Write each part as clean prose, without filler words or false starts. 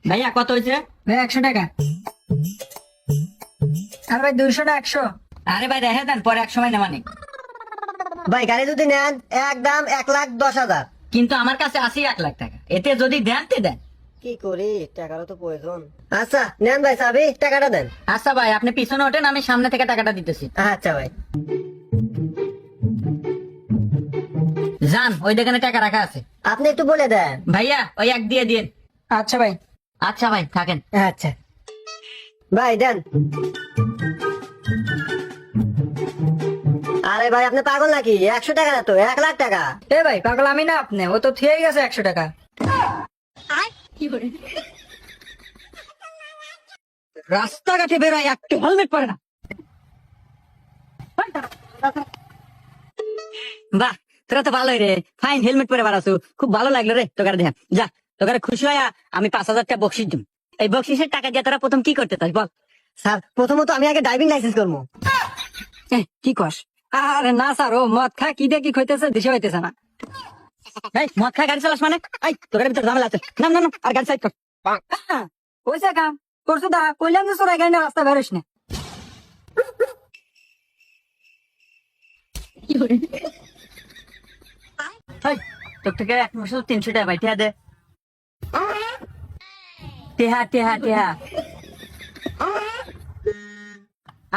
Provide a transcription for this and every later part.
ভাইয়া কত হয়েছে? ভাই 100 টাকা। আর ভাই 200 না 100? আরে ভাই রেখে দেন, পরে এক সময় নেওয়ানি। ভাই গাড়ি যদি নেন একদম 1,10,000। কিন্তু আমার কাছে আছে 1 লাখ টাকা, এতে যদি দেন তে দেন। কি করি, টাকারও তো প্রয়োজন। আচ্ছা নেন ভাই, চাবি, টাকাটা দেন। আচ্ছা ভাই, আপনি পিছনে ওঠেন, আমি সামনে থেকে টাকাটা দিতেছি। আচ্ছা ভাই। যান, ওই দোকানে টাকা রাখা আছে। আপনি একটু বলে দেন। ভাইয়া ওই 1 দিয়ে দিন। আচ্ছা ভাই। আচ্ছা ভাই থাকেন। আচ্ছা ভাই দেন। আরে ভাই আপনি পাগল নাকি? 100 টাকা না তো, 1,00,000 টাকা। এ ভাই পাগল আমি না আপনি, ও তো থিয়েই গেছে 100 টাকা। রাস্তাঘাটে বেরোয় একটু হেলমেট পরে না। বাহ, তোরা তো ভালোই রে, ফাইন হেলমেট পরে বেড়াছো, খুব ভালো লাগলো রে তোকার দেখা। যা, তোকার খুশি হয়ে আমি 5,000 টাকা বকশিস দিম। এই বকশিসের টাকা দিয়ে তোরা প্রথম কি করতে চাস বল? স্যার প্রথমত আমি আগে ড্রাইভিং লাইসেন্স করবো। কি কস? আরে না স্যার, ও মদ খা কি দিয়ে কি হইতেছে, দেশে হইতেছে না। এই মদ খায় গাড়ি চালাস মানে? এই তোকার ভিতরে ঝামেলা আছে। না না না, আর গাড়ি সাইড কর। কইছে কাম করছো দা, কইলাম যে তোরা গাড়ি রাস্তা বেরোস না। এই, তোর থেকে 300 টাকা ভাই, টিহা দে। টিহা টিহা টিহা।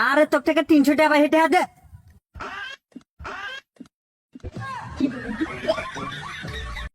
আরে তোর থেকে 300 টাকা ভাই, টিহা দে।